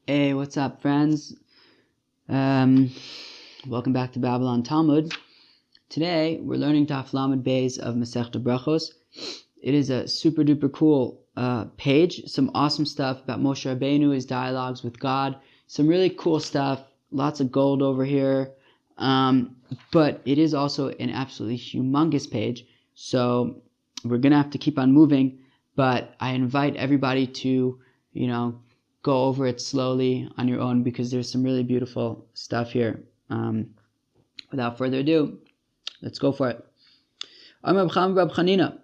Hey, what's up, friends? Welcome back to Babylon Talmud. Today, we're learning Daf Lamed Beis of Masechta Berachos. It is a super duper cool page. Some awesome stuff about Moshe Rabbeinu, his dialogues with God. Some really cool stuff. Lots of gold over here. But it is also an absolutely humongous page. So we're going to have to keep on moving. But I invite everybody to, go over it slowly on your own because there's some really beautiful stuff here. Without further ado, let's go for it. Amar Reb Chaim Reb Chanina,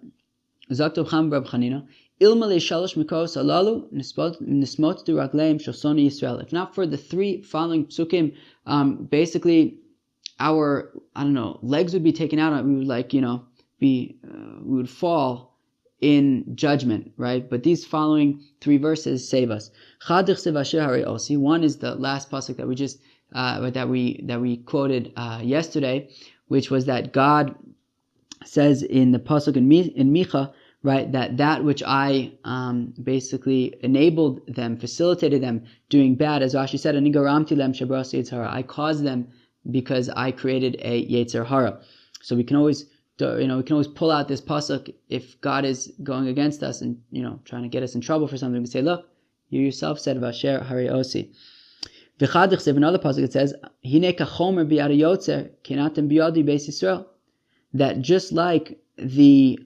Zakt Reb Chaim Reb Chanina, Ilmale shalosh mikos alalu nismot du ragleim shosoni Yisrael. If not for the three following psukim, basically our legs would be taken out. We would we would fall in judgment, right? But these following three verses save us. One is the last pasuk that we just that we quoted yesterday, which was that God says in the pasuk in Micha, right, that which I basically enabled them, facilitated them doing bad, as Rashi said, Ani garamti lem shabrasi yetzer hara. I caused them because I created a yetzer hara. So we can always pull out this pasuk if God is going against us and trying to get us in trouble for something. We say, look, you yourself said Vasher Hari Osi. Another pasuk it says, Hine kachomer biyad yotzer kinatem biyadi beis Yisrael. That just like the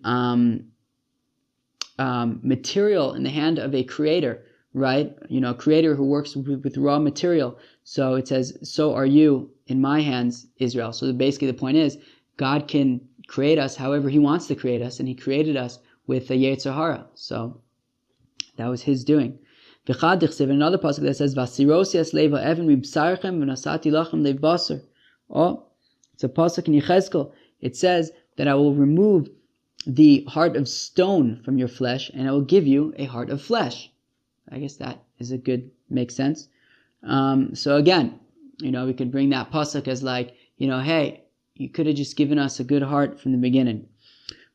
material in the hand of a creator, right? A creator who works with raw material. So it says, so are you in my hands, Israel. So basically the point is, God can create us however He wants to create us, and He created us with a yetzer hara. So that was His doing. Another pasuk that says, "Vasirosias leva even mibsarchem v'nasati lachem lev basar." Oh, it's a pasuk in Yechezkel. It says that I will remove the heart of stone from your flesh, and I will give you a heart of flesh. I guess that is makes sense. So again, we could bring that pasuk as hey, you could have just given us a good heart from the beginning.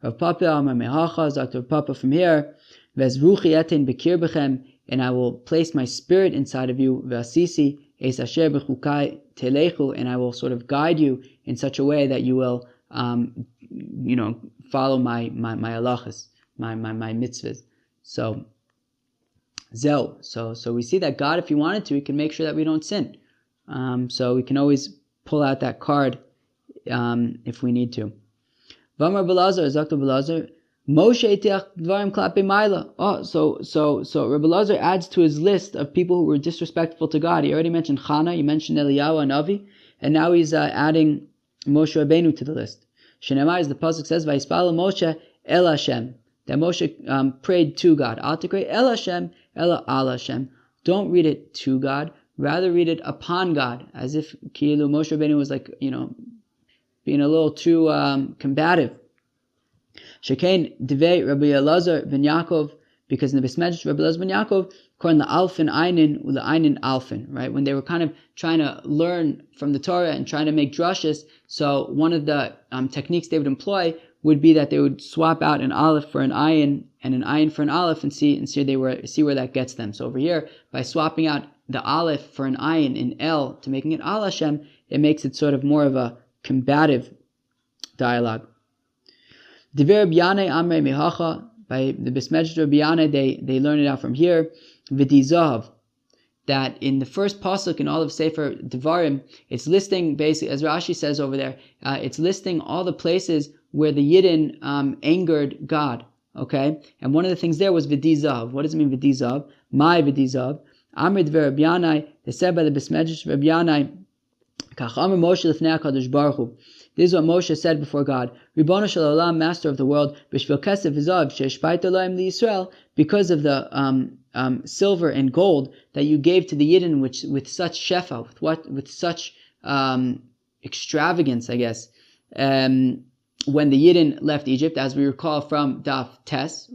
Rav Papa Amar Mehacha, Dr. Papa from here, Vezruchi etin bekir bechem, and I will place my spirit inside of you, Vasisi es asher bechukai telechu, and I will sort of guide you in such a way that you will, follow my halachas, my mitzvahs. So, So we see that God, if He wanted to, He can make sure that we don't sin. So we can always pull out that card if we need to. Vamar Belazar, Zakto Belazar, Moshe etiach dvarim klape maila. Oh, so Rabbi Belazar adds to his list of people who were disrespectful to God. He already mentioned Chana, he mentioned Eliyahu and Avi, and now he's adding Moshe Rabbeinu to the list. Shenemar, as the pasuk says, Vayispal Moshe El Hashem. That Moshe prayed to God. Al tikrei El Hashem, El Al Hashem. Don't read it to God, rather read it upon God, as if Kilu Moshe Rabbeinu was being a little too combative. Shekain Devei Rabbi Elazar ben Yaakov, because in the Besmedrash Rabbi Elazar ben Yaakov, according to Alfin Einin with the Einin Alfin, right? When they were kind of trying to learn from the Torah and trying to make drushes, so one of the techniques they would employ would be that they would swap out an aleph for an ayin and an ayin for an aleph and see where that gets them. So over here, by swapping out the aleph for an ayin in El to making it Al Hashem, it makes it sort of more of a combative dialogue. Divrei Rabbi Yanai Amrei Mehacha, by the Besmedrash Rabbi Yanai, they learn it out from here. V'dizav, that in the first pasuk in all of Sefer Devarim, it's listing basically, as Rashi says over there, it's listing all the places where the Yidden angered God. Okay, and one of the things there was v'dizav. What does it mean v'dizav? My v'dizav. Amrei Divrei Rabbi Yanai. They said by the Besmedrash Rabbi Yanai, Kach Amar Moshe l'fnei HaKadosh Baruch Hu. This is what Moshe said before God. Ribono shel olam, Master of the world, b'shvil kesef v'zav she'eshpaita lahem liYisrael, because of the silver and gold that you gave to the Yidden with such shefa, with such extravagance, I guess. When the Yidden left Egypt, as we recall from Daf Tes,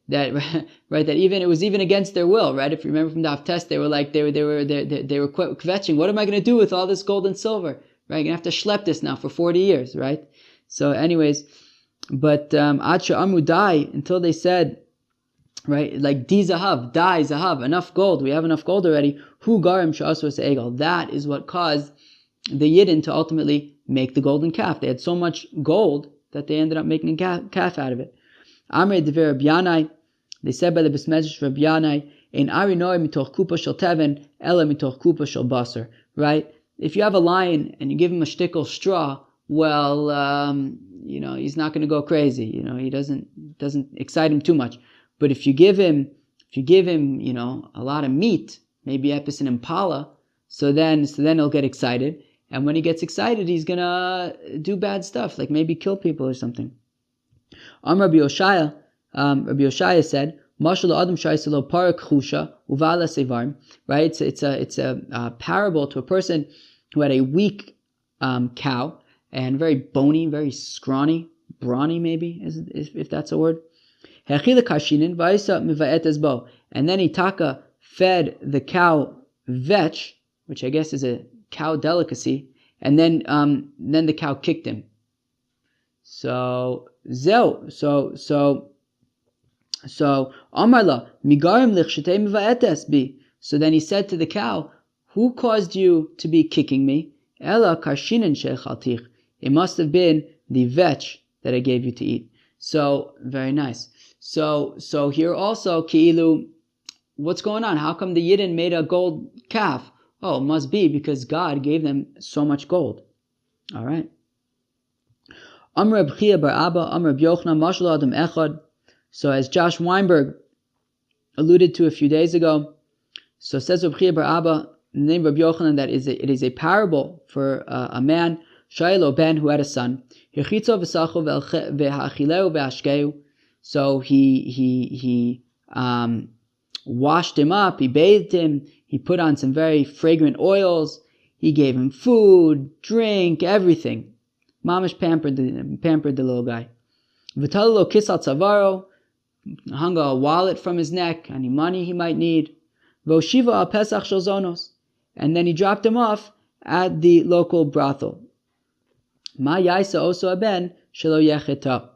that even it was even against their will, right? If you remember from Daf Tes, they were kvetching. What am I going to do with all this gold and silver? Right, you're going to have to schlep this now for 40 years, right? So anyways, but Ad She'amu Dai, until they said, right? Like di zahav, enough gold. We have enough gold already. Hu garim sha'asos egel. That is what caused the Yidden to ultimately make the golden calf. They had so much gold that they ended up making a calf out of it. Amrei dever Rabbi Yanai. They said by the Besmedrash Rabbi Yanai, "Ein ari noi mitoch kupa shel teven, ela mitoch kupa shel basar." Right? If you have a lion and you give him a shtickle straw, well, he's not going to go crazy. He doesn't excite him too much. But if you give him, a lot of meat, maybe epis and impala, so then he'll get excited. And when he gets excited, he's gonna do bad stuff, like maybe kill people or something. Rabbi Yoshaya said, "Mashal adam shaiselo parak chusha uvala sevarm." Right? It's a parable to a person who had a weak cow and very bony, very scrawny, brawny, maybe if that's a word. And then Itaka fed the cow vetch, which I guess is a cow delicacy, and then the cow kicked him. So Amarla migarim lichshetei mivaetes bi. So then he said to the cow, "Who caused you to be kicking me?" Ela karshinen shechaltich. It must have been the vetch that I gave you to eat. So very nice. So here also ki'ilu, what's going on? How come the Yidden made a gold calf? Oh, it must be because God gave them so much gold. All right. Amr Reb Chia bar Abba, Amr Reb Yochanan, Mashal Adam Echad. So as Josh Weinberg alluded to a few days ago, so says Reb Chia bar Abba, in the name of Reb Yochanan, that it is a parable for a man, Shailo ben, who had a son. So he washed him up, he bathed him, he put on some very fragrant oils, he gave him food, drink, everything. Mamish pampered the little guy. V'talalo kisal tzavaro, hung a wallet from his neck, any money he might need. V'oshiva al pesach shel zonos, and then he dropped him off at the local brothel. Ma yaisa oso aben shelo yecheta.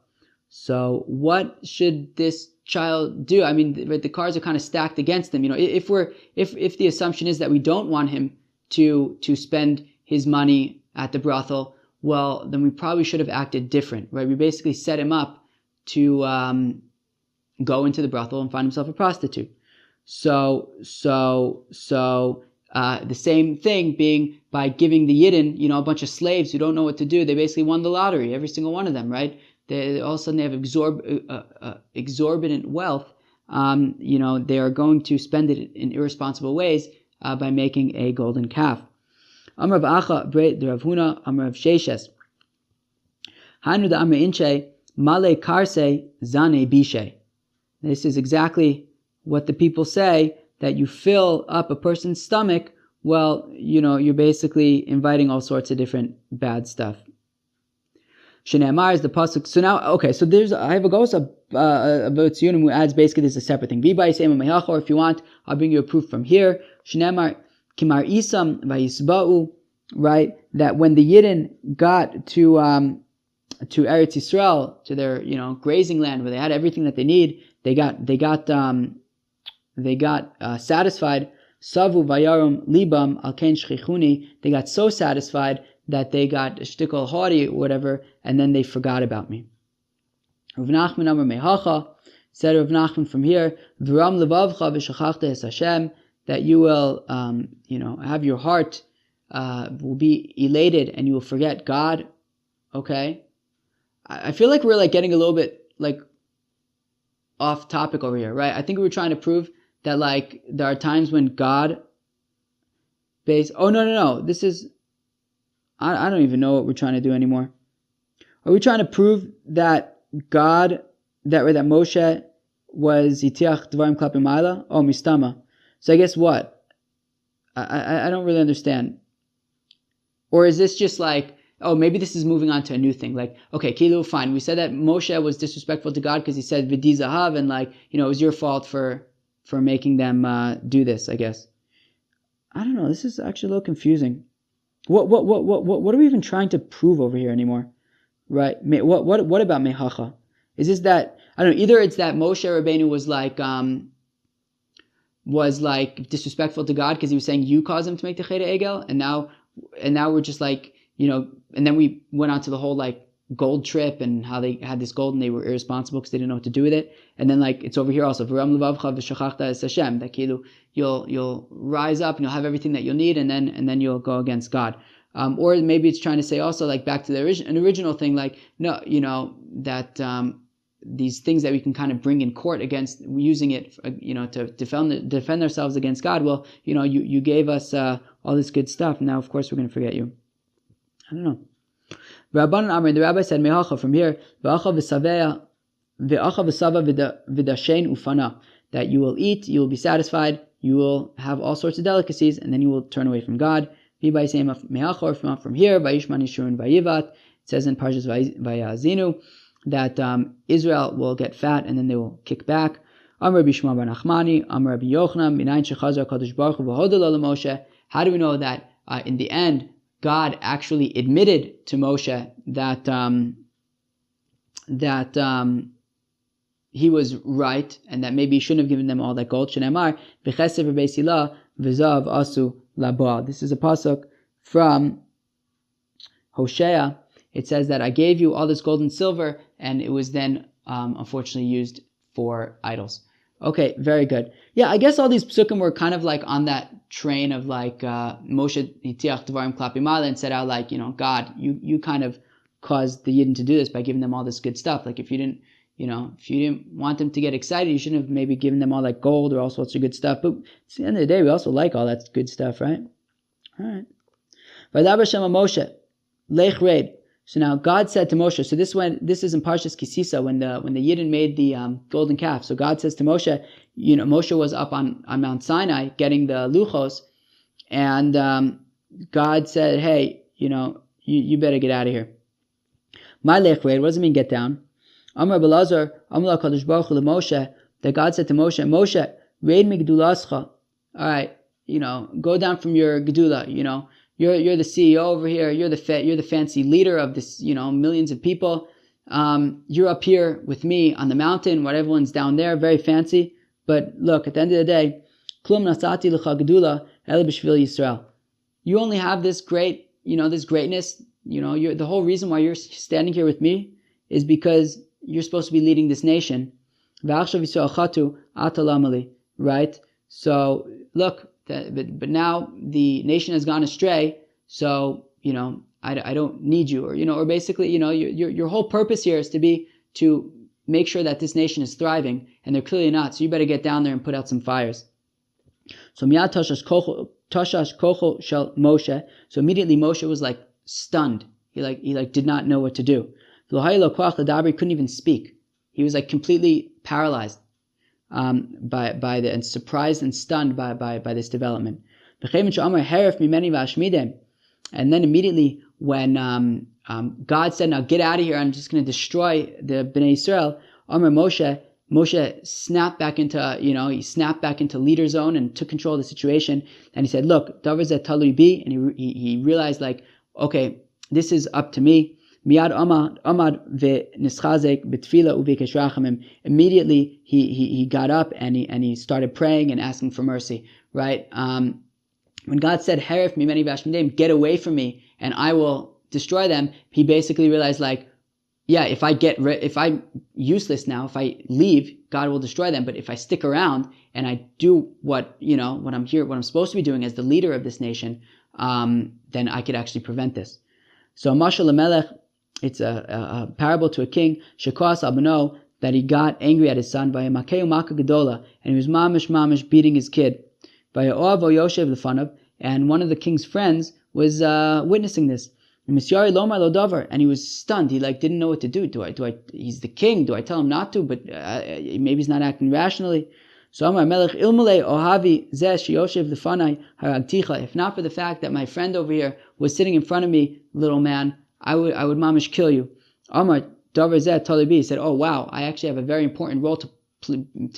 So what should this child do? I mean, the cards are kind of stacked against him. If the assumption is that we don't want him to spend his money at the brothel, well, then we probably should have acted different, right? We basically set him up to go into the brothel and find himself a prostitute. So the same thing being by giving the Yidden, a bunch of slaves who don't know what to do. They basically won the lottery, every single one of them, right? They all of a sudden they have exorbitant wealth. They are going to spend it in irresponsible ways by making a golden calf. Amr Rav Acha Breit Rav Huna Amr Rav Sheshes. Hanu da Amr Inche Male Karse Zane Bishe. This is exactly what the people say, that you fill up a person's stomach. Well, you're basically inviting all sorts of different bad stuff. Shneimar is the pasuk. So now, okay, so I have a gosa about Tzionim who adds basically this is a separate thing. Or if you want, I'll bring you a proof from here. Shneimar kimar isam vayisba'u, right? That when the Yidden got to Eretz Yisrael, to their grazing land where they had everything that they need, they got satisfied. Savu vayarum libam al ken shchichuni. They got so satisfied that they got shtickle haughty or whatever, and then they forgot about me. Rav Nachman Amar Mehacha, said Rav Nachman from here, V'ram levavcha v'shachachta es Hashem, that you will, have your heart will be elated and you will forget God. Okay, I feel like we're getting a little bit off topic over here, right? I think we were trying to prove that there are times when God this is, I don't even know what we're trying to do anymore. Are we trying to prove that God, that Moshe was Yitiach Dvarim Klapi Ma'ala? Oh, Mistama. So I guess what? I don't really understand. Or is this just maybe this is moving on to a new thing. Okay, Kilu, fine. We said that Moshe was disrespectful to God because he said V'di Zahav, and it was your fault for making them do this, I guess. I don't know. This is actually a little confusing. What are we even trying to prove over here anymore? Right? What about Mehacha? Is this that? I don't know, either it's that Moshe Rabbeinu was like disrespectful to God because he was saying you caused him to make the Cheder Egel, and now we're just like, and then we went on to the whole like gold trip and how they had this gold and they were irresponsible because they didn't know what to do with it. And then like it's over here also, that you'll rise up and you'll have everything that you'll need, and then you'll go against God. Or maybe it's trying to say also like back to the original thing, like no, that these things that we can kind of bring in court against, using it, to defend ourselves against God. Well, you gave us all this good stuff. Now, of course, we're going to forget you. I don't know. Rabbanan Amr, the rabbi said, Mehacha, from here, that you will eat, you will be satisfied, you will have all sorts of delicacies, and then you will turn away from God. From here, Vayishman Yishurun Vayivat, it says in Parshas Vayazinu that Israel will get fat and then they will kick back. Amr Bishma Bar Nachmani, Amr Rabbi Yochanan, Minayin Shechazar Kadosh Baruch Hu v'hodelo LeMoshe. How do we know that in the end God actually admitted to Moshe that he was right and that maybe he shouldn't have given them all that gold? Shenemar v'chesed v'beisilah v'zav asu labah. This is a pasuk from Hosea. It says that I gave you all this gold and silver, and it was then unfortunately used for idols. Okay, very good. Yeah, I guess all these psukim were kind of like on that train of like Moshe hitiach devarim klapi ma'ala, and said out like, God, you kind of caused the Yidden to do this by giving them all this good stuff. Like if you didn't want them to get excited, you shouldn't have maybe given them all that gold or all sorts of good stuff. But at the end of the day, we also like all that good stuff, right? All right. Vaydaber Shema Moshe lech reid. So now God said to Moshe, so this is in Parshas Kisisa when the Yidden made the golden calf. So God says to Moshe, Moshe was up on Mount Sinai getting the luchos, and God said, hey, you better get out of here. My lech reid, what does it mean get down? Amar Belazar, Amar Kadosh Baruch Hu Moshe, that God said to Moshe, Moshe, reid mi gedulascha. All right, go down from your gedula, You're the CEO over here. You're the fancy leader of this, millions of people. You're up here with me on the mountain, while everyone's down there, very fancy. But look, at the end of the day, klum nasati l'cha gedula ele b'shvil Yisrael. You only have this great, this greatness. You're the whole reason why you're standing here with me is because you're supposed to be leading this nation. V'achshav Yisrael chatu atalamali. Right? So look. But now the nation has gone astray, so I don't need you, or basically your whole purpose here is to make sure that this nation is thriving, and they're clearly not. So you better get down there and put out some fires. So miyad tashash kocho shel Moshe. So immediately Moshe was like stunned. He did not know what to do. Couldn't even speak. He was like completely paralyzed. And surprised and stunned by this development. And then immediately when God said, now get out of here, I'm just going to destroy the Bnei Yisrael, Moshe snapped back into leader zone and took control of the situation, and he said, look, davar zeh talui bi, and he realized like, okay, this is up to me. Miyad amad ve'nischazek b'tfila u'vikesh rachamim. Immediately he got up and he started praying and asking for mercy. Right? When God said heref mimeni v'ashmidim, get away from me and I will destroy them, he basically realized like, yeah, if I'm useless now, if I leave, God will destroy them. But if I stick around and I do what I'm supposed to be doing as the leader of this nation, then I could actually prevent this. So mashal lemelech. It's a parable to a king, Shekos Abano, that he got angry at his son, Vayamakeu Maka Gedola, and he was mamish beating his kid. Vayaoav Yoshev Lefanav, and one of the king's friends was witnessing this. And Misyari Lomar Lodavar, and he was stunned. He didn't know what to do. He's the king. Do I tell him not to? But maybe he's not acting rationally. So Amar Melech Ilmule Ohavi Zeh Sheyoshev Lefanai Haragticha. If not for the fact that my friend over here was sitting in front of me, little man, I would mamish kill you. Amar davar zeh talibi. He said, oh wow, I actually have a very important role to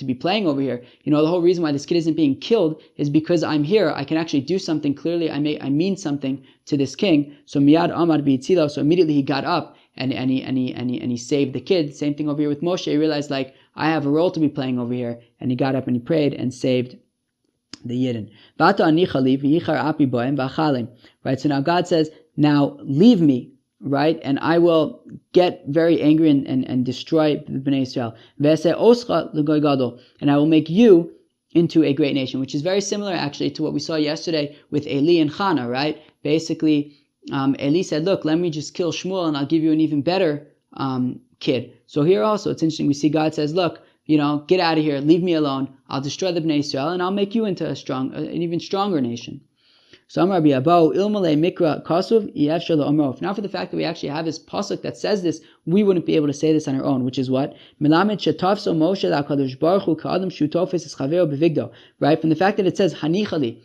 be playing over here. The whole reason why this kid isn't being killed is because I'm here. I can actually do something. Clearly, I mean something to this king. So miyad amar b'itzilo. So immediately he got up and he saved the kid. Same thing over here with Moshe. He realized, like, I have a role to be playing over here, and he got up and he prayed and saved the Yidden. Right, so now God says, now leave me, right, and I will get very angry and destroy the Bnei Israel. And I will make you into a great nation, which is very similar actually to what we saw yesterday with Eli and Chana, right? Basically, Eli said, look, let me just kill Shmuel and I'll give you an even better kid. So here also, it's interesting, we see God says, look, get out of here, leave me alone, I'll destroy the Bnei Israel and I'll make you into an even stronger nation. So Amar Rabbi Abba, Ilmale Mikra Kasuv, Yefshel Omer. Now for the fact that we actually have this pasuk that says this, we wouldn't be able to say this on our own, which is what? Melamed Shetafso Moshe LaKadosh Baruch Hu Ka'adam Shutofes Es Chavero Bevigdo. Right? From the fact that it says Hanichali,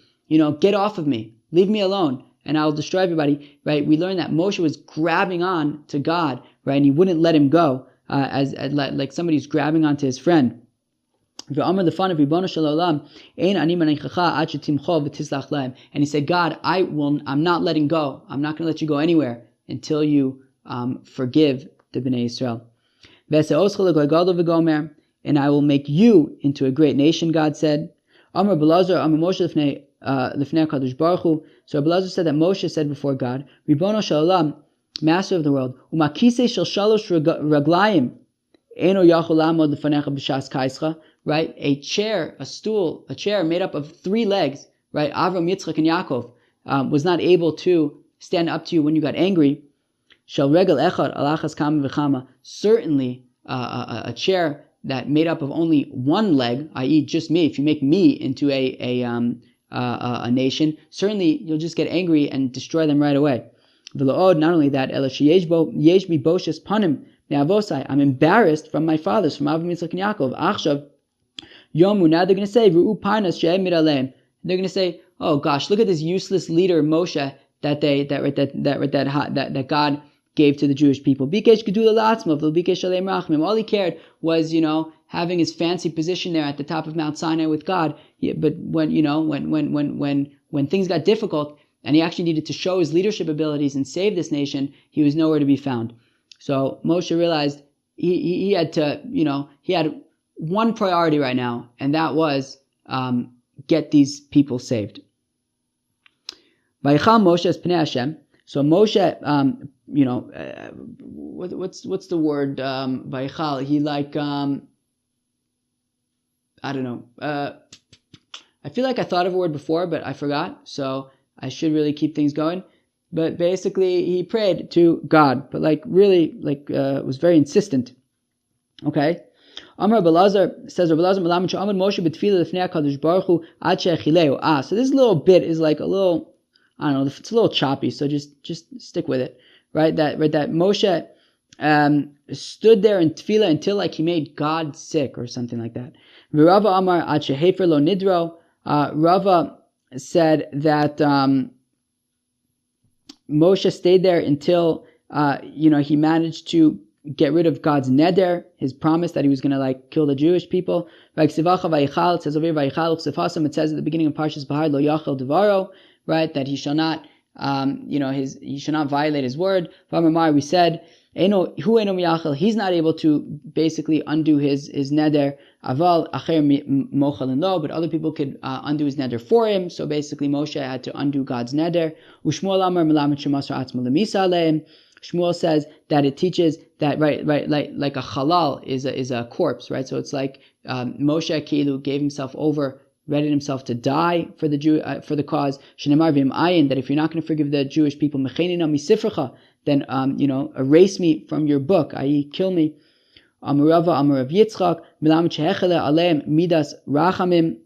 get off of me, leave me alone, and I'll destroy everybody. Right? We learn that Moshe was grabbing on to God, right, and he wouldn't let him go, as like somebody's grabbing onto his friend. And he said, God, I'm not letting go. I'm not going to let you go anywhere until you forgive the Bnei Israel. And I will make you into a great nation, God said. So Rabbi Elazar said that Moshe said before God, Ribono shel olam, Master of the world, right? A chair made up of 3 legs, right? Avram, Yitzchak, and Yaakov was not able to stand up to you when you got angry. Certainly, a chair that made up of only 1 leg, i.e., just me. If you make me into a nation, certainly you'll just get angry and destroy them right away. Not only that, I'm embarrassed from my fathers, from Avram, Yitzchak, and Yaakov. Yomu, now they're going to say, they're going to say, oh gosh, look at this useless leader Moshe that God gave to the Jewish people. All he cared was, having his fancy position there at the top of Mount Sinai with God. But when things got difficult and he actually needed to show his leadership abilities and save this nation, he was nowhere to be found. So Moshe realized he had to, he had one priority right now, and that was get these people saved. Vayichal Moshe es pnei Hashem. So Moshe, what's the word? Vayichal. He I don't know. I feel like I thought of a word before, but I forgot. So I should really keep things going. But basically, he prayed to God, but was very insistent. Okay. Amar Belazar says, Moshe betfila lefnei HaKadosh Baruch Hu ad she'echileu. So this little bit is like a little, I don't know, it's a little choppy, so just stick with it, right? That Moshe stood there in tefillah until he made God sick or something like that. Rava Amar ad she'hefer lo nidro. Rava said that Moshe stayed there until he managed to get rid of God's neder, his promise that he was going to kill the Jewish people. It says over here, it says at the beginning of Parshas Bahar, lo yachel devaro, right, that he shall not, he shall not violate his word. We said, he's not able to basically undo his neder. Aval acher mochel lo, but other people could undo his neder for him. So basically, Moshe had to undo God's neder. Ushmuel amar melamed shemasar atzmo lemisa aleim. Shmuel says that it teaches that like a halal is a corpse, right? So it's like Moshe Kilu gave himself over, readied himself to die for the cause. Shenemar v'im that if you're not going to forgive the Jewish people, mechenina misifrecha, then erase me from your book, i.e. kill me. Amarav Yitzchak milamet shehechele aleim midas rachamim.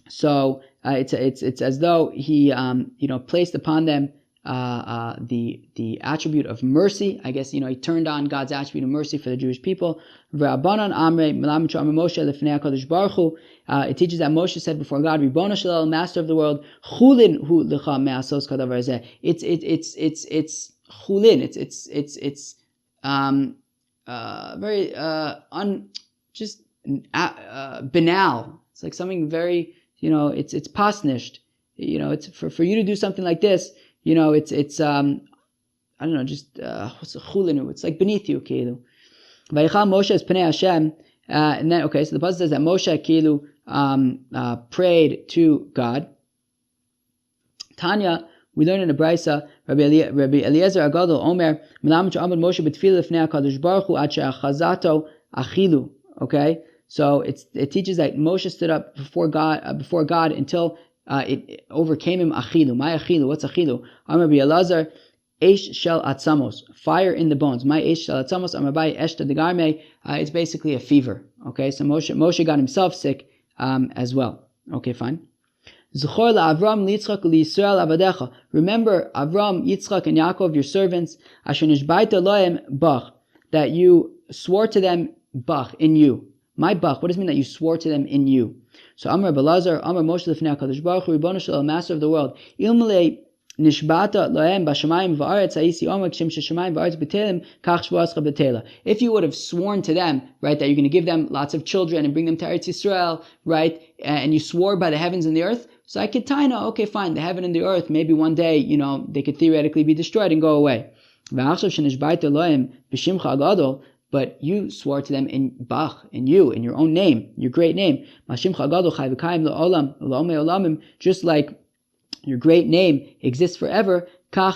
So it's as though he placed upon them the attribute of mercy. I guess he turned on God's attribute of mercy for the Jewish people. It teaches that Moshe said before God, Ribono shel olam, Master of the world, chulin hu lecha me'asos kadavar zeh. It's chulin. It's very banal. It's like something very it's pasnished. It's for you to do something like this. It's I don't know, just what's a chulinu? It's like beneath you, kilu. Vayichal Moshe es pnei Hashem, and then okay, so the pasuk says that Moshe kilu prayed to God. Tanya, we learn in the Brisa, Rabbi Eliezer Agadol Omer, Melamed she'amad Moshe b'tefillah lifnei HaKadosh Baruch Hu ad she'achazato achilu. Okay, so it teaches that Moshe stood up before God until it overcame him. Achilu, my achilu, what's achilu? Amar Rabbi Elazar, Eish shel atzamos, fire in the bones. My eish shel atzamos, Amar Abai eshta degarme. It's basically a fever. Okay, so Moshe got himself sick as well. Okay, fine. Zechor la'Avram li'Yitzchak li'Yisrael avadecha. Remember Avram, Yitzchak, and Yaakov, your servants. Asher nishbaita lohem bach, that you swore to them bach, in you. My bach. What does it mean that you swore to them in you? So Amar Belazar, Amar Moshe lefnei HaKadosh Baruch Hu, Ribono Shel Olam, Master of the world. Ilmele nishbata lohem b'shamayim v'aretz ha'isi omer k'shem sheshamayim v'aretz b'telim kach shvuascha b'tela. If you would have sworn to them, right, that you're going to give them lots of children and bring them to Eretz Yisrael, right, and you swore by the heavens and the earth, so I could taina, okay, fine, the heaven and the earth, maybe one day, they could theoretically be destroyed and go away. But you swore to them in Bach, in you, in your own name, your great name. Just like your great name exists forever. So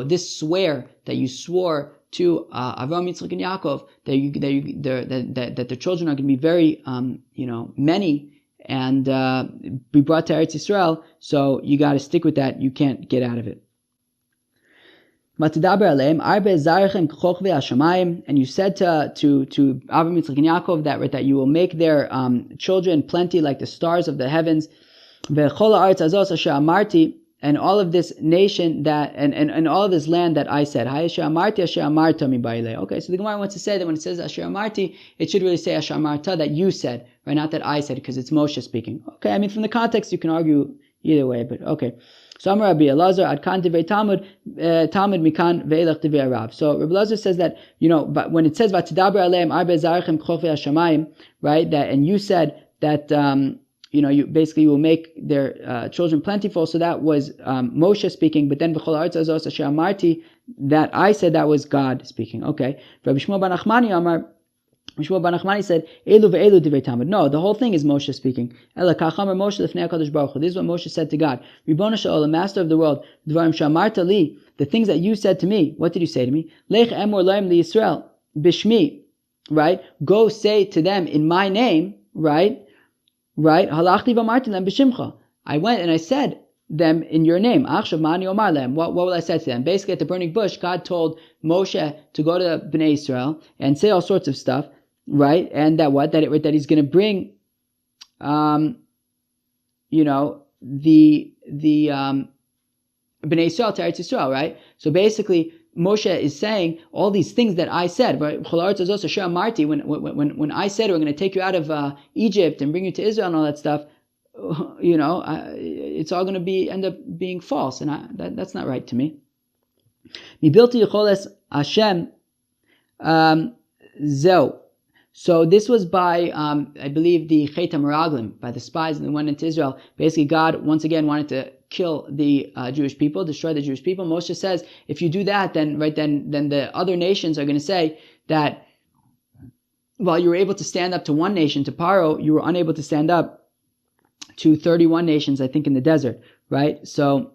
this swear that you swore to Avram, Yitzchak, and Yaakov, that the children are going to be very, many, and be brought to Eretz Yisrael. So you got to stick with that. You can't get out of it. And you said to Avram, Yitzchak, and Yaakov that you will make their children plenty like the stars of the heavens. And all of this nation and all of this land that I said. Okay, so the Gemara wants to say that when it says Asher Amarti, it should really say Asher Amarta, that you said, right? Not that I said, because it's Moshe speaking. Okay, I mean, from the context, you can argue either way, but okay. So Amar Rabbi Elazar, Ad kan divrei Talmud, Talmud mikan ve'elach divrei Rav. So Rabbi Elazar says that, but when it says V'tidaber aleim arbe zarechem k'chof ve'ashamayim, right? That, and you said that, you basically will make their children plentiful. So that was Moshe speaking. But then B'chol ha'aretz azos asher amarti, that I said, that was God speaking. Okay. Rabbi Shmuel bar Nachmani Amar, Shmuel bar Nachmani said, Elu ve'elu divrei Talmud. No, the whole thing is Moshe speaking. Ela kach amar Moshe lefnei HaKadosh Baruch Hu. This is what Moshe said to God. Ribono shel Olam, Master of the world, dvarim she'amarta li, the things that you said to me. What did you say to me? Lech emor lahem li Yisrael bishmi, right? Go say to them in my name, right? Right? Halachti v'amarti lem b'shimcha. I went and I said them in your name. Achshav ma'ani omar lem. What will I say to them? Basically, at the burning bush, God told Moshe to go to Bnei Israel and say all sorts of stuff, right? And that what? That he's going to bring, the Bnei Israel to Eretz Yisrael, right? So basically, Moshe is saying all these things that I said, right? When I said we're going to take you out of Egypt and bring you to Israel and all that stuff, it's all going to end up being false, and that's not right to me. So this was by, I believe, the Chet HaMeraglim, by the spies that went into Israel. Basically, God once again wanted to kill the Jewish people, destroy the Jewish people. Moshe says, if you do that, then the other nations are going to say that while you were able to stand up to one nation, to Paro, you were unable to stand up to 31 nations, I think, in the desert, right? So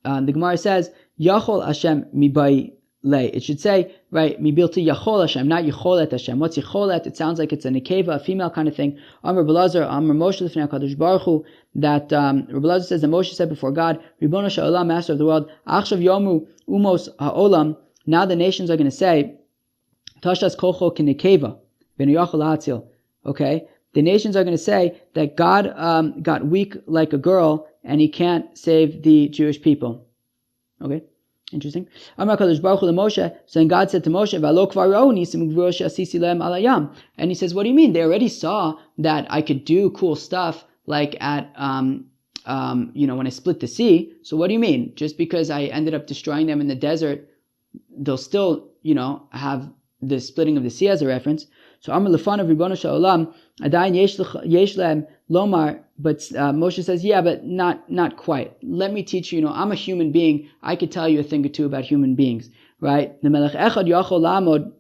the Gemara says, Yachol Hashem mibai lay. It should say, right, mibilti Yachol Hashem, not Yecholet Hashem. What's Yecholet? It sounds like it's a nekeva, a female kind of thing. Amar Belazar, Amar Moshe lefnei HaKadosh Baruch Hu, that Rabbi Elazar says that Moshe said before God, Ribono shel Olam, Master of the world, Achshav yomu umos ha'olam, now the nations are going to say, Tashas kocho kinekeva, benu yachol ha'atzil. Okay? The nations are going to say that God got weak like a girl and he can't save the Jewish people. Okay? Interesting. Amar Kadosh Baruch Hu to Moshe. So then God said to Moshe, "V'alo kvar ra'u nisim gvurosh asisi lehem al hayam." And he says, "What do you mean? They already saw that I could do cool stuff like at when I split the sea. So what do you mean? Just because I ended up destroying them in the desert, they'll still have the splitting of the sea as a reference." So Amar Lefanav Ribono Shel Olam Adayin Yesh Lehem Lomar, but Moshe says, yeah, but not quite. Let me teach you. I'm a human being. I could tell you a thing or two about human beings, right? The Melech Echad Yachol Lamod.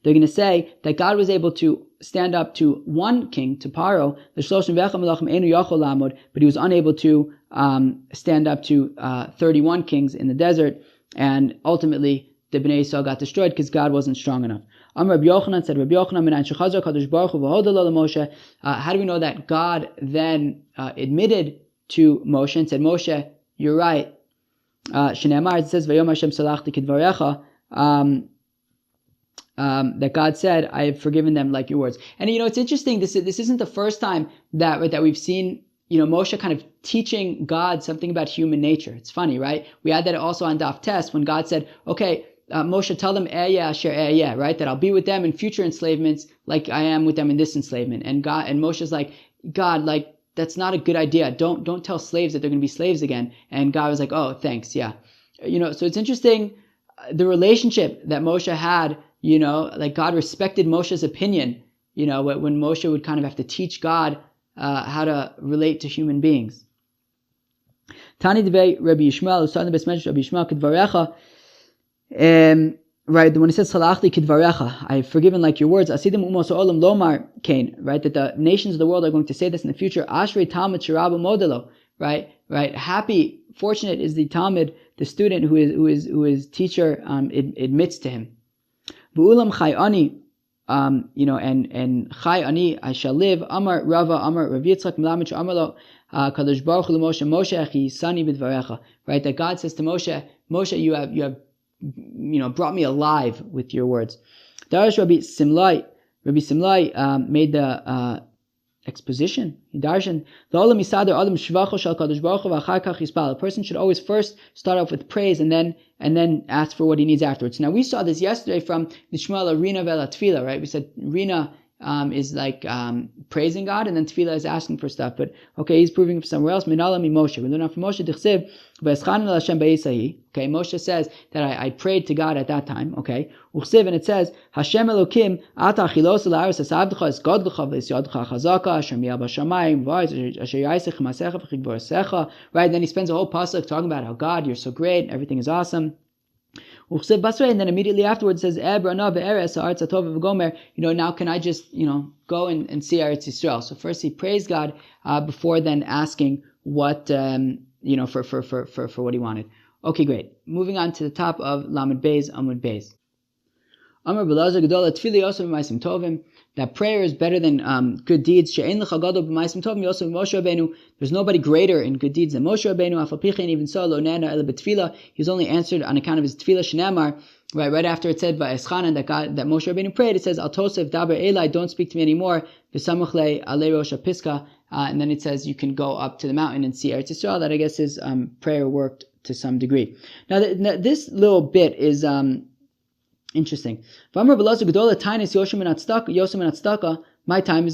They're going to say that God was able to stand up to one king, to Paro, but he was unable to stand up to 31 kings in the desert, and ultimately the Bnei Yisrael got destroyed because God wasn't strong enough. Rabbi Yochanan said, how do we know that God then admitted to Moshe and said, Moshe, you're right. It says, that God said, I have forgiven them like your words. And it's interesting, this isn't the first time that we've seen Moshe kind of teaching God something about human nature. It's funny, right? We had that also on Daf Tes when God said, okay, Moshe, tell them asher right? That I'll be with them in future enslavements like I am with them in this enslavement. And Moshe's like, God, like, that's not a good idea. Don't tell slaves that they're going to be slaves again. And God was like, oh, thanks, yeah. So it's interesting, the relationship that Moshe had, like God respected Moshe's opinion, when Moshe would kind of have to teach God how to relate to human beings. Tani Dvei Rabbi Yishmael, who started the best mention Rabbi Yishmael Kidvarecha, right, when it says Salachti Kidvarecha, I've forgiven like your words, Asidim Umos Olam Lomar Kain, right, that the nations of the world are going to say this in the future, Ashrei Talmud Shirabu Modelo, right, happy, fortunate is the Talmud, the student who is teacher admits to him. V'ulam Chai Ani, and Chai Ani, I shall live. Amar Rava, Amar Rav Yitzchak Melamed Amarlo, Kadosh Baruch Hu Moshe, Moshe Achi Sani B'Dvarecha. Right, that God says to Moshe, you have brought me alive with your words. Darash Rabbi Simlai made the exposition. Darshan the Olam Yisader Adam Shvacho Shal Kadosh Baruch Hu V'Achar Kach Yispal. A person should always first start off with praise and then ask for what he needs afterwards. Now we saw this yesterday from Nishmala Rina Vela Tefila, right? We said Rina is like praising God, and then Tefila is asking for stuff. But okay, he's proving for somewhere else. Minala mi Moshe. We learn out from Moshe Dichsev V'Eschan El Hashem Ba'Yisahi. Okay, Moshe says that I prayed to God at that time. Okay, Uchsev, and it says Hashem Elokim Ata Chilos La'aretz Asavdecha Es Godlecha V'Yisyadcha Chazaka Asher Miyal B'Shamayim V'Ayis Asher Yaisech Masecha V'Chigvoresecha. Right, and then he spends a whole pasuk talking about how God, you're so great, everything is awesome. And then immediately afterwards it says, now can I just, go and see Eretz Yisrael? So first he praised God before then asking what, for what he wanted. Okay, great. Moving on to the top of Lamed Beis, Amud Beis. Amar Belazar Gedola Tfili Yosef B'Maisim Tovim, that prayer is better than good deeds. She'ein Lecha Gadol B'Maisim Tovim Yosef Moshe Rabbeinu. There's nobody greater in good deeds than Moshe Rabbeinu. Afal Pichein, even so, Lo Nena Ela B'Tfila. He was only answered on account of his Tfila Shnamar. Right after it said Va'eschanan that Moshe Rabbeinu prayed, it says Al Tosef Daber Eli, don't speak to me anymore. V'Samuch Le Alei Rosh HaPiska, and then it says you can go up to the mountain and see Eretz Yisrael. That I guess his prayer worked to some degree. Now this little bit is interesting. My time is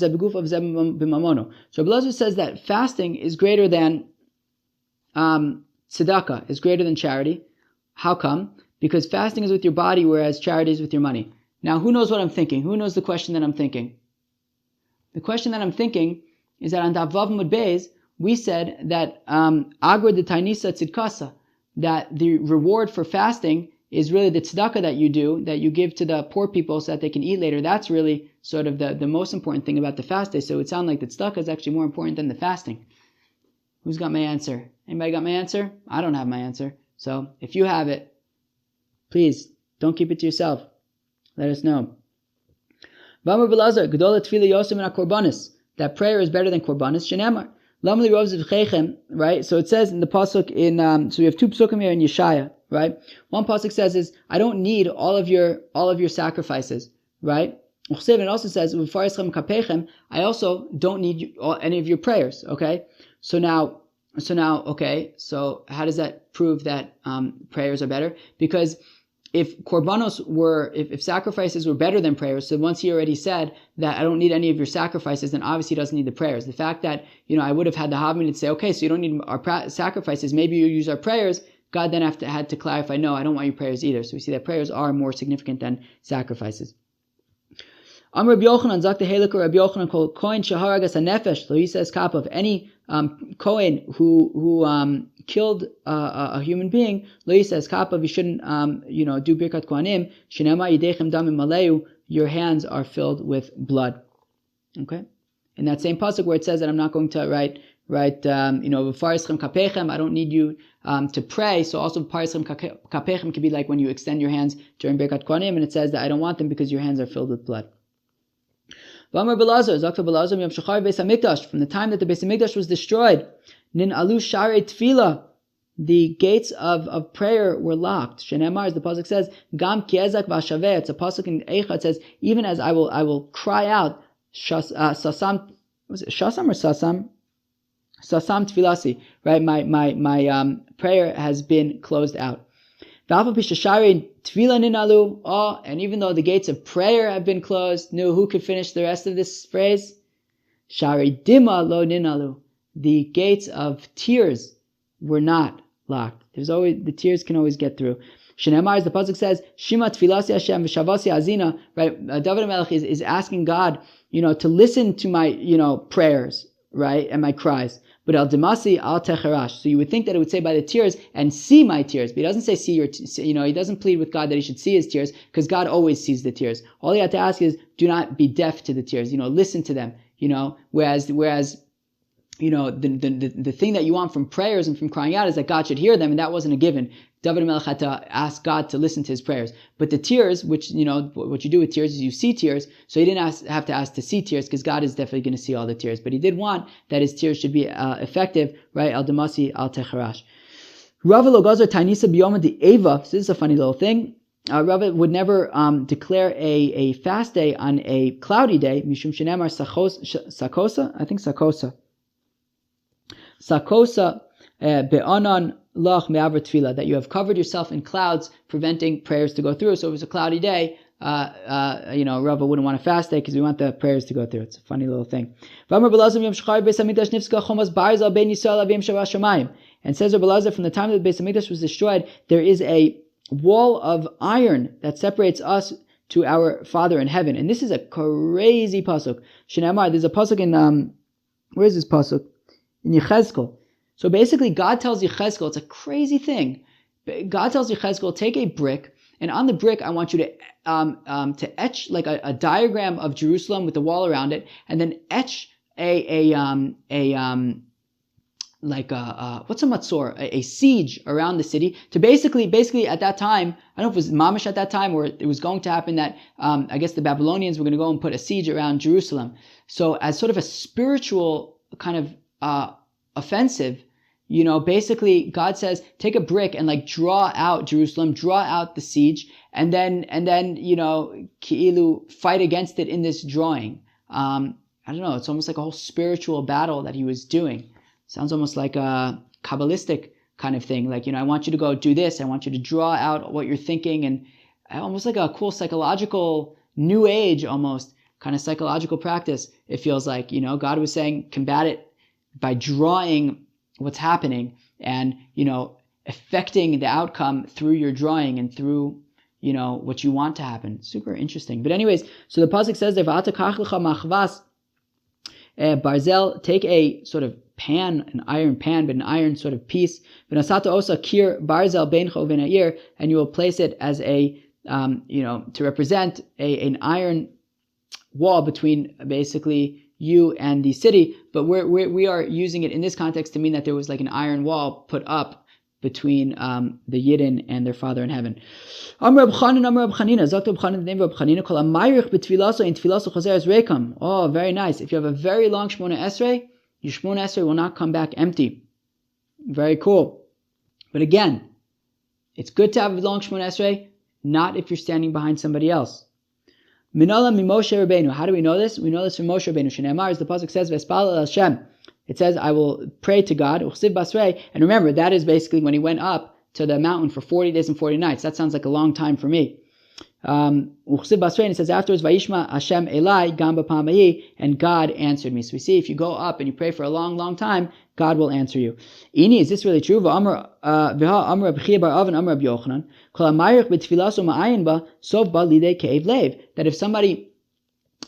Beguf of Bimamono. So Belazar says that fasting is greater than tzedakah, is greater than charity. How come? Because fasting is with your body, whereas charity is with your money. Now, who knows what I'm thinking? Who knows the question that I'm thinking? The question that I'm thinking is that on Daf Vav Amud Beis, we said that Agra de Tainisa Tzidkasa, that the reward for fasting is really the tzedakah that you do, that you give to the poor people so that they can eat later. That's really sort of the most important thing about the fast day. So it sounds like the tzedakah is actually more important than the fasting. Who's got my answer? Anybody got my answer? I don't have my answer. So if you have it, please don't keep it to yourself. Let us know. V'amar Belazar, Gedola Tefila Yosem and HaKorbanis, that prayer is better than Korbanis. Shenemar. Right? So it says in the pasuk so we have two pasukim here in Yeshaya, right? One pasuk says is, I don't need all of your sacrifices, right? It also says, I also don't need any of your prayers, okay? So now, okay, so how does that prove that prayers are better? Because if sacrifices were better than prayers, so once he already said that I don't need any of your sacrifices, then obviously he doesn't need the prayers. The fact that, I would have had the Havmin to say, okay, so you don't need our sacrifices, maybe you use our prayers, God then had to clarify, no, I don't want your prayers either. So we see that prayers are more significant than sacrifices. Amr Rabbi Yochanan, Zakta Halakha Rabbi Yochanan, called Kohen Shaharagas HaNefesh, so he says Kap of any Kohen who killed a human being, Lo says Kap of, you shouldn't do Birkat Kohanim, Shinema Yidechem Damim Maleu, your hands are filled with blood. Okay? In that same pasuk where it says that I'm not going to write V'farischem kapechem, I don't need you to pray. So also V'farischem kapechem could be like when you extend your hands during Birkat Kohanim, and it says that I don't want them because your hands are filled with blood. V'amar Belazar, Zakta Belazar, Yom Shachar Beis HaMikdash, from the time that the Beis HaMikdash was destroyed, Nin alu sharei tefillah, the gates of prayer were locked. Shenemar, as the pasuk says, Gam kiezak v'ashaveh, it's a pasuk in Eicha, it says, even as I will cry out, Sasam, was it Shasam or Sasam? Sasam tefilasi, right? My prayer has been closed out. And even though the gates of prayer have been closed, who could finish the rest of this phrase? Shari dima lo ninalu. The gates of tears were not locked. The tears can always get through. Shenemar, as the pasuk says, Shima tefilasi Hashem v'shavasi azina. Right? David HaMelech is asking God, to listen to my, prayers, right, and my cries. But al demasi al techerash. So you would think that it would say by the tears and see my tears, but he doesn't say see your, he doesn't plead with God that he should see his tears, because God always sees the tears. All you have to ask is, do not be deaf to the tears. Listen to them. Whereas the thing that you want from prayers and from crying out is that God should hear them, and that wasn't a given. David HaMelech had to ask God to listen to his prayers. But the tears, which, what you do with tears is you see tears, so he didn't have to ask to see tears, because God is definitely going to see all the tears. But he did want that his tears should be effective, right? Al Damasi, al Techarash. Rava Logazar Tainisa Biyoma de Eva, so this is a funny little thing. Rava would never declare a fast day on a cloudy day, Mishum Shenemar Sakosa, I think Sakosa. Sakosa be'anan lach me'avra tefillah, that you have covered yourself in clouds, preventing prayers to go through. So if it was a cloudy day, Rava wouldn't want a fast day because we want the prayers to go through. It's a funny little thing. And says Rabbi Elazar, from the time that the Beis Hamikdash was destroyed, there is a wall of iron that separates us to our Father in heaven. And this is a crazy pasuk. Shnei there's a pasuk in where is this pasuk? In Yechezkel. So basically, God tells Yechezkel, it's a crazy thing. God tells Yechezkel, take a brick, and on the brick, I want you to etch like a diagram of Jerusalem with the wall around it, and then etch what's a matzor? A siege around the city to basically at that time, I don't know if it was mamish at that time or it was going to happen that I guess the Babylonians were going to go and put a siege around Jerusalem. So as sort of a spiritual kind of offensive, basically God says, take a brick and draw out Jerusalem, draw out the siege, and then ki'ilu, fight against it in this drawing. I don't know, it's almost like a whole spiritual battle that he was doing. Sounds almost like a Kabbalistic kind of thing. I want you to go do this, I want you to draw out what you're thinking, and almost like a cool psychological, new age almost, kind of psychological practice, it feels like. God was saying, combat it by drawing what's happening and, affecting the outcome through your drawing and through, what you want to happen. Super interesting. But anyways, so the pasuk says there, Barzel, take a sort of pan, an iron pan, but an iron sort of piece, and you will place it as a, to represent an iron wall between basically you and the city, but we are using it in this context to mean that there was like an iron wall put up between the Yidden and their Father in heaven. Oh, very nice. If you have a very long Shmona Esrei, your Shmona Esrei will not come back empty. Very cool. But again, it's good to have a long Shmona Esrei, not if you're standing behind somebody else. Minala mi Moshe Rabbeinu. How do we know this? We know this from Moshe Rabbeinu. Shneimar, as the pasuk says, Vespal el Hashem. It says, I will pray to God. Uchsiv basrei. And remember, that is basically when he went up to the mountain for 40 days and 40 nights. That sounds like a long time for me. Uchsiv basrei, and it says afterwards, Vayishma Hashem Elai Gamba Pamayi, and God answered me. So we see if you go up and you pray for a long, long time, God will answer you. Ini, is this really true? That if somebody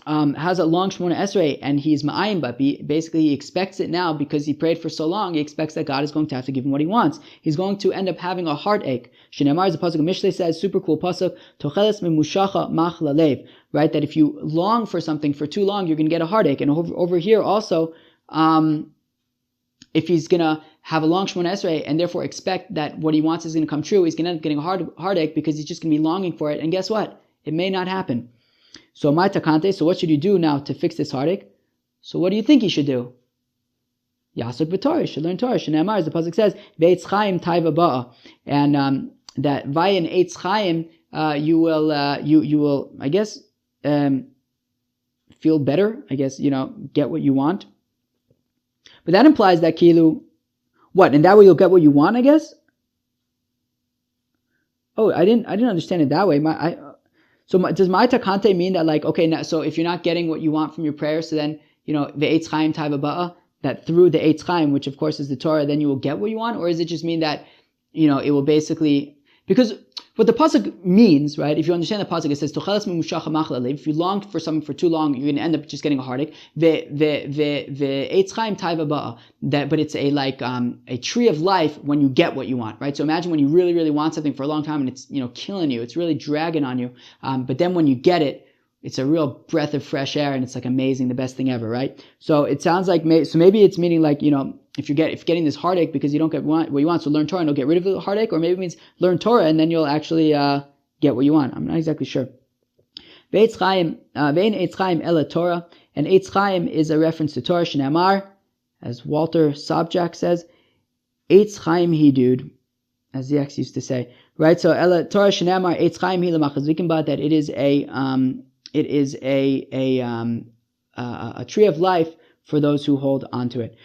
has a long Shemona Esrei and he's ma'ayin, but basically he expects it now because he prayed for so long. He expects that God is going to have to give him what he wants. He's going to end up having a heartache. Shneimar, as the pasuk of Mishlei says, super cool pasuk, tocheles memushacha mach lalev, right? That if you long for something for too long, you're going to get a heartache. And over here also, if he's going to have a long Shemona Esrei and therefore expect that what he wants is going to come true, he's going to end up getting a heartache because he's just going to be longing for it. And guess what? It may not happen. So my takante, so what should you do now to fix this heartache? So what do you think he should do? Yasuk b'Torah, should learn Torah. Shneimar, as the pasuk says, ve'etz chaim taiva ba'a, and that vayin eitz chaim, you will, I guess, feel better. I guess get what you want. But that implies that kilu, what? And that way you'll get what you want. I guess. Oh, I didn't understand it that way. So does my takante mean that now, so if you're not getting what you want from your prayer, so then, the Eitz Chaim Taiva Ba'a, that through the Eitz Chaim, which of course is the Torah, then you will get what you want? Or does it just mean that, it will basically, because what the pasuk means, right? If you understand the pasuk, it says, Tocheles memushacha mach lalev. If you long for something for too long, you're going to end up just getting a heartache. The Eitz Chaim Taiva Ba'a, but it's a tree of life when you get what you want, right? So imagine when you really, really want something for a long time and it's, killing you. It's really dragging on you. But then when you get it, it's a real breath of fresh air and it's amazing, the best thing ever, right? So it sounds like, so maybe it's meaning if you're getting this heartache because you don't get what you want, so learn Torah and you'll get rid of the heartache, or maybe it means learn Torah and then you'll actually get what you want. I'm not exactly sure. Ve'etz Chaim, ve'en Eitz Chaim ela Torah, and Eitz Chaim is a reference to Torah. Shneimar, as Walter Sobchak says, Eitz Chaim he dude, as the ex used to say, right? So ela Torah Shneimar Eitz Chaim he lemachazvikim ba, that it is a tree of life for those who hold on to it.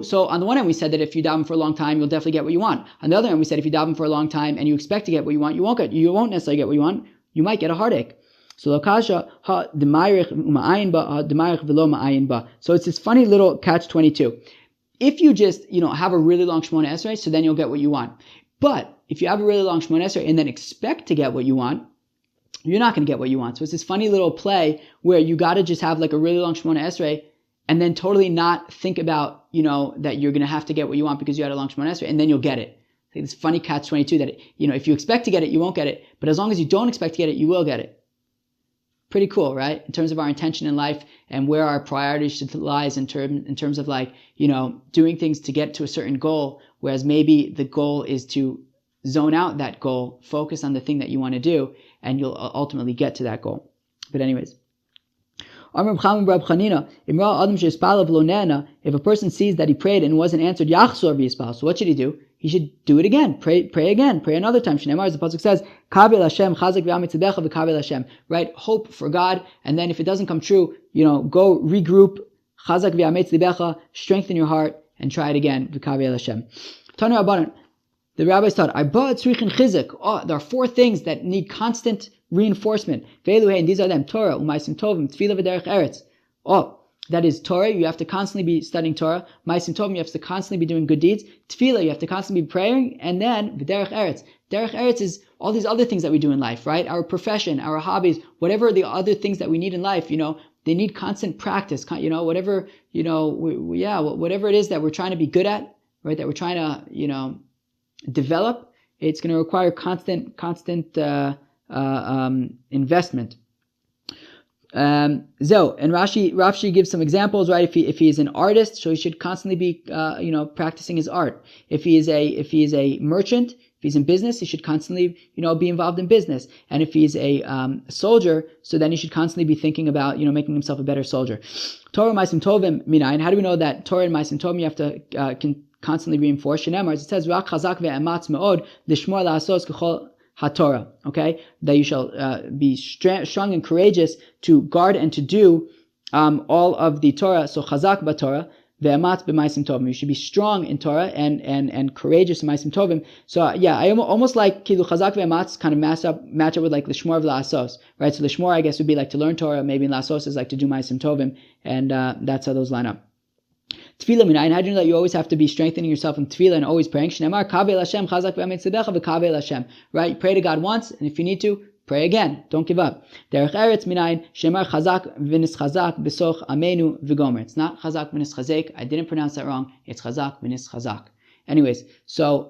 So on the one hand, we said that if you daven for a long time, you'll definitely get what you want. On the other hand, we said if you daven for a long time and you expect to get what you want, you won't necessarily get what you want. You might get a heartache. So lokasha ha demarich ma'ayin ba ha demarich velo ma'ayin ba. So it's this funny little catch-22. If you just have a really long Shemona Esrei, so then you'll get what you want. But if you have a really long Shemona Esrei and then expect to get what you want, you're not going to get what you want. So it's this funny little play where you got to just have a really long Shemona Esrei and then totally not think about, that you're going to have to get what you want because you had a long Shemona Esrei, and then you'll get it. It's this funny catch-22 that, if you expect to get it, you won't get it. But as long as you don't expect to get it, you will get it. Pretty cool, right? In terms of our intention in life and where our priorities should lie in terms of doing things to get to a certain goal, whereas maybe the goal is to zone out that goal, focus on the thing that you want to do, and you'll ultimately get to that goal. But anyways. If a person sees that he prayed and wasn't answered, so what should he do? He should do it again. Pray again. Pray another time. Shneimar, as the pasuk says, Kavel Hashem, chazak v'amitzidecha v'kavel Hashem. Right? Hope for God, and then if it doesn't come true, go regroup, chazak v'amitzidecha, strengthen your heart, and try it again, v'kavel Hashem. Tanu Rabbanan, the rabbis taught, there are 4 things that need constant reinforcement. And these are them: Torah, Umaisim Tovim, Tefillah v'derech Eretz. That is Torah, you have to constantly be studying Torah. Maisim Tovim, you have to constantly be doing good deeds. Tefillah, you have to constantly be praying. And then v'derech Eretz. Derech Eretz is all these other things that we do in life, right? Our profession, our hobbies, whatever the other things that we need in life, they need constant practice. Whatever it is that we're trying to be good at, right? That we're trying to, develop, it's going to require constant investment. And Rashi gives some examples, right? If he is an artist, so he should constantly be practicing his art. If he is a merchant, if he's in business, he should constantly be involved in business. And if he's a soldier, so then he should constantly be thinking about making himself a better soldier. Torah Maisim Tovim Minayin. How do we know that Torah and Maisim Tovim you have to constantly reinforce? Shneimar, it says Rak Chazak ve'ematz me'od lishmor la'asos k'chol HaTorah, okay? That you shall be strong and courageous to guard and to do all of the Torah. So chazak b'Torah, ve'ematz b'maisim tovim. You should be strong in Torah and courageous in maisim tovim. So I almost like kilu chazak ve'ematz kind of match up with lishmor v'la'asos, right? So lishmor, I guess, would be to learn Torah. Maybe la'asos is to do maisim tovim, and that's how those line up. Tefillah minayin. How do you know that you always have to be strengthening yourself in tefillah and always praying? Shneimar kavel Hashem chazak v'amitzidecha v'kavel Hashem. Right? Pray to God once, and if you need to, Pray again. Don't give up. Derech eretz minayin shemar chazak v'nischazak b'soch amenu v'gomer. It's not chazak v'nischazek. I didn't pronounce that wrong. It's chazak v'nischazak. Anyways, so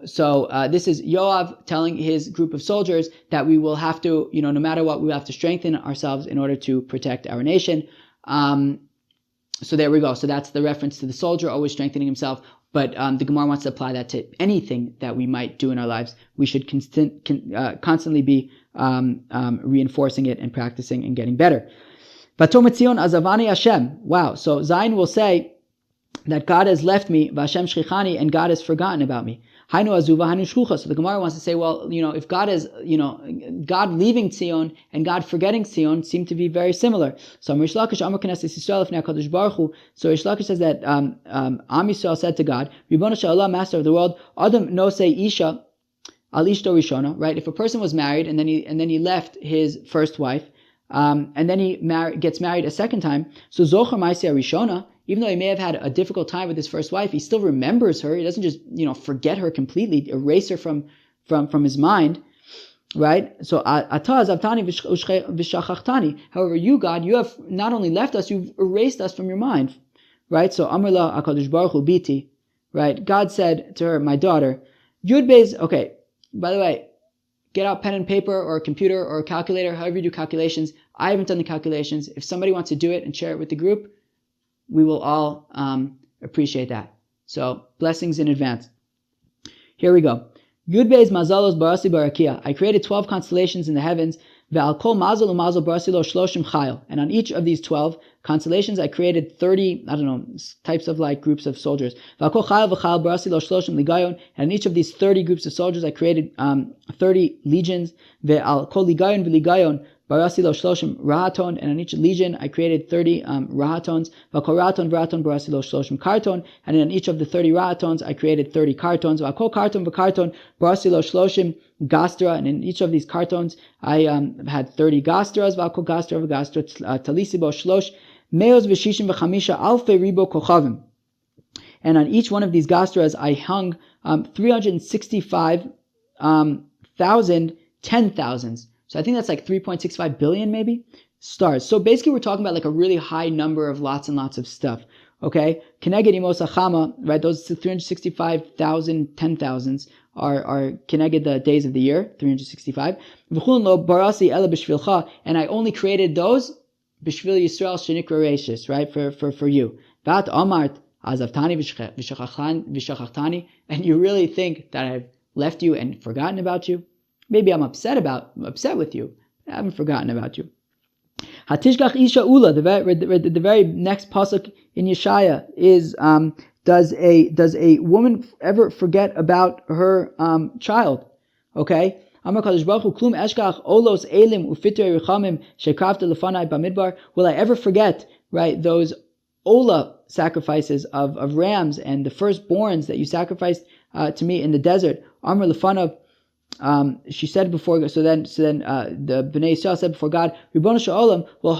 this is Yoav telling his group of soldiers that we will have to, no matter what, we will have to strengthen ourselves in order to protect our nation. So there we go. So that's the reference to the soldier always strengthening himself. But the Gemara wants to apply that to anything that we might do in our lives. We should constantly be reinforcing it and practicing and getting better. Vatom Tzion azavani Hashem. Wow. So Zion will say that God has left me, Vashem shchichani, and God has forgotten about me. Hainu azuva, hainu shchucha. So the Gemara wants to say, well, if God is, God leaving Tzion and God forgetting Tzion seem to be very similar. So Rish Lakish Amar Knesset Yisrael Ifnei HaKadosh Baruch Hu. So Rish Lakish says that Am Yisrael said to God, Ribono Shel Olam, Master of the world, Adam no say Isha al Ishto Rishona. Right? If a person was married and then he left his first wife, and then he gets married a second time, so Zocher Ma'aseh Rishona. Even though he may have had a difficult time with his first wife, he still remembers her. He doesn't just, forget her completely, erase her from his mind, right? So, however, you, God, you have not only left us, you've erased us from your mind, right? So, Amrullah HaKadosh Baruch Hu Biti, right? God said to her, my daughter, Yud Beis, okay, by the way, get out pen and paper or a computer or a calculator, however you do calculations. I haven't done the calculations. If somebody wants to do it and share it with the group, we will all appreciate that. So, blessings in advance. Here we go. Yud Beis Mazalos Barasi Barakia. I created 12 constellations in the heavens. Ve'al kol mazal u'mazal barasi lo shloshim chayil. And on each of these 12 constellations, I created 30, types of groups of soldiers. Ve'al kol chayil v'chayil barasi lo shloshim ligayon. And on each of these 30 groups of soldiers, I created 30 legions. Ve'al kol ligayon v'ligayon barasi lo shloshim rahaton, and on each legion I created 30 rahatons. V'kol rahaton v'rahaton barasi lo shloshim karton, and on each of the 30 rahatons I created 30 kartons. V'kol karton v'karton barasi lo shloshim gastra, and in each of these kartons I had 30 gastras. V'kol gastra v'gastra talisi bo shlosh meos v'shishim v'chamisha alfei ribo kochavim. And on each one of these gastras I hung 365,000 10,000s. So I think that's 3.65 billion maybe stars. So basically we're talking about a really high number of lots and lots of stuff. Okay? Keneged imos achama, right? Those 365,000 10,000s are keneged the days of the year, 365. V'chulin lo barasi ela b'shvilcha, and I only created those b'shvil Yisrael shenikra reishis, right? For you. Vat amart azavtani v'shachachtani, and you really think that I've left you and forgotten about you? Maybe I'm upset with you. I haven't forgotten about you. Hatishgach isha ula. The very next pasuk in Yeshaya is does a woman ever forget about her child? Okay. Amar Kadosh Baruch Hu klum eshkach olos elim ufitei rechamim shekravta lefanai bamidbar. Will I ever forget, right, those ola sacrifices of rams and the firstborns that you sacrificed to me in the desert? Amar lefanav. She said before, so then the Bnei Yisrael said before God, Ribono Shel Olam, well,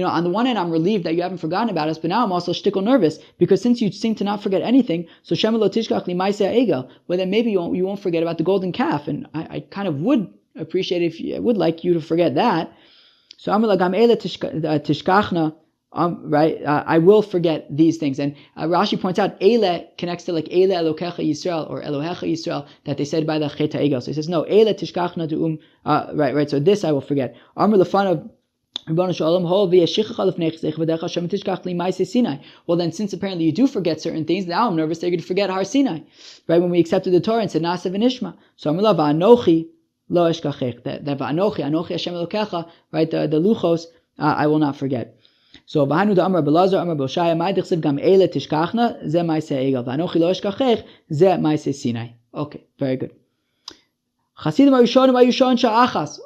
on the one hand, I'm relieved that you haven't forgotten about us, but now I'm also shtickle nervous, because since you seem to not forget anything, so Shema lo tishkach li ma'aseh ha'egel, well then maybe you won't forget about the golden calf, and I kind of would appreciate I would like you to forget that. So Amar la gam ele tishkachna, right? I will forget these things. And Rashi points out, Eile connects to Eile Elokecha Yisrael or Elohecha Yisrael that they said by the Chet HaEgel. So he says, no, Eile Tishkachna Du'um, right, so this I will forget. Amr Lefanav, well then, since apparently you do forget certain things, now I'm nervous that you're going to forget Har Sinai. Right, when we accepted the Torah and said, Nasa v'nishma. So Amr La Va'anochi Lo Eshkachech. That Va'anochi Hashem Elokecha, right, the Luchos, I will not forget. So v'hanu da Amar Belazar Amar Belshaya Ma'idechsiv gam Eile Tishkachna Ze Ma'aseh Egel V'anochi Lo Eshkachech Ze Ma'aseh Sinai. Okay, very good. Chasidim Arishonim Ayushon Sha'achas.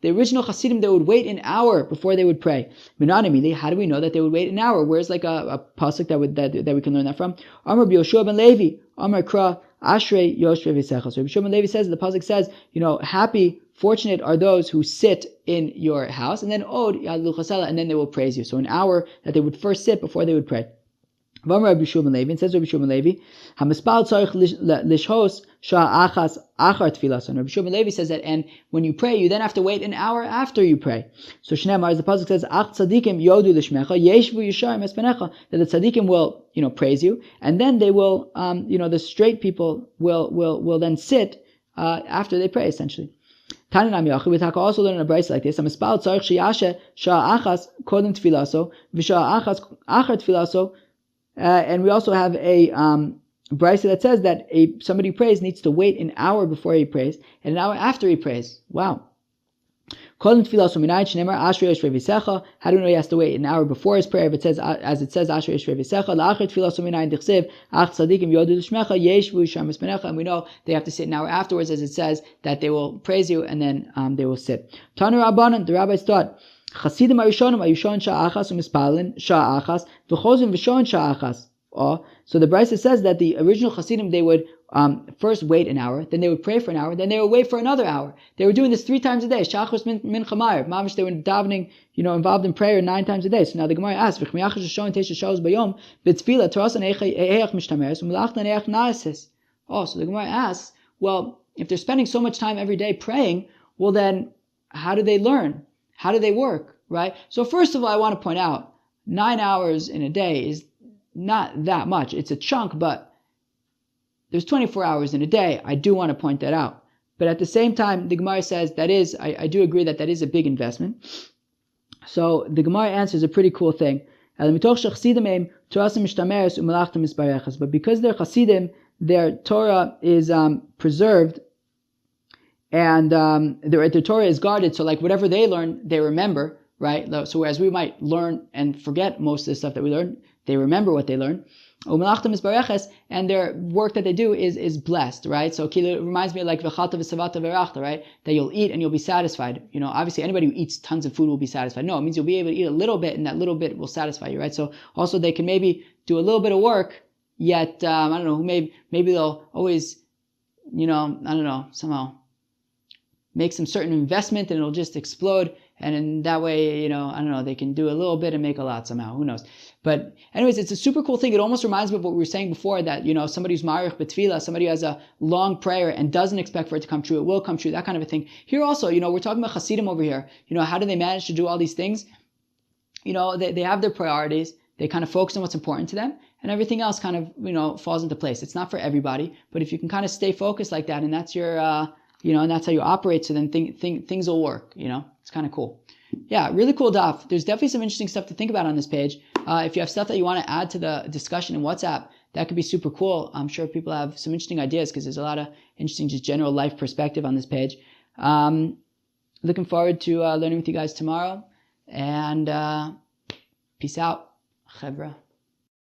The original Chasidim, they would wait an hour before they would pray. Minanimili, how do we know that they would wait an hour? Where's a pasuk that we can learn that from? Amar B'Yoshua ben Levi Amar Kra Ashrei Yoshve V'Sechas. So B'Yoshua ben Levi says, the pasuk says, happy, fortunate are those who sit in your house, and then Od Yadlu Chasela, and then they will praise you. So an hour that they would first sit before they would pray. V'amar Rabbi Shimon Levi, and says Rabbi Shimon Levi, Hamispal tzarich lishhos sha'a achas achar tfilas. And Rabbi Shimon Levi says that, and when you pray, you then have to wait an hour after you pray. So Shneimar, as the pasuk says, Ach tzadikim yodu lishmecha yeshvu yisharim espenecha, that the tzadikim will, praise you, and then they will, the straight people will then sit after they pray, essentially. Tanan Yachi, we also learn in a brayso like this. Hamispal tzarich sheyashe sha'a achas kodem tfilaso v'sha'a achas achar tfilaso. And we also have a brayso that says that somebody who prays needs to wait an hour before he prays and an hour after he prays. Wow. How do we know he has to wait an hour before his prayer? If it says, as it says, and we know they have to sit an hour afterwards, as it says that they will praise you and then they will sit. The rabbis taught, Chasidim Arishonim Ayushon Sha'achas Umispalin Sha'achas V'chozim V'shon Sha'achas. So the brayso says that the original Chasidim, they would first wait an hour, then they would pray for an hour, then they would wait for another hour. They were doing this 3 times a day. Shachos min chamayr. Mamish, they were davening, involved in prayer 9 times a day. So now the Gemara asks, V'chmiyachash Shon Tesha Shalos Bayom B'tfila Tarasan Eich Mishtameres U'Melachtan Eich Naases. So the Gemara asks, well, if they're spending so much time every day praying, well then, how do they learn? How do they work, right? So first of all, I want to point out, 9 hours in a day is not that much. It's a chunk, but there's 24 hours in a day. I do want to point that out. But at the same time, the Gemara says I do agree that is a big investment. So the Gemara answers a pretty cool thing. But because they're Chasidim, their Torah is preserved, and their Torah is guarded, so like whatever they learn, they remember, right? So whereas we might learn and forget most of the stuff that we learn, they remember what they learn. And their work that they do is blessed, right? So it reminds me of like v'chalta v'savata v'rachta, right? That you'll eat and you'll be satisfied. Obviously anybody who eats tons of food will be satisfied. No, it means you'll be able to eat a little bit, and that little bit will satisfy you, right? So also they can maybe do a little bit of work, yet I don't know, maybe they'll always, somehow make some certain investment and it'll just explode, and in that way, they can do a little bit and make a lot somehow, who knows. But anyways, it's a super cool thing. It almost reminds me of what we were saying before, that somebody who's marich b'tefillah, somebody who has a long prayer and doesn't expect for it to come true, it will come true, that kind of a thing. Here also, we're talking about Hasidim over here. How do they manage to do all these things? They have their priorities, they kind of focus on what's important to them, and everything else kind of, falls into place. It's not for everybody, but if you can kind of stay focused like that, and that's your and that's how you operate, so then things will work, It's kind of cool. Yeah, really cool daf. There's definitely some interesting stuff to think about on this page. If you have stuff that you want to add to the discussion in WhatsApp, that could be super cool. I'm sure people have some interesting ideas, because there's a lot of interesting just general life perspective on this page. Looking forward to learning with you guys tomorrow, and peace out, chevra.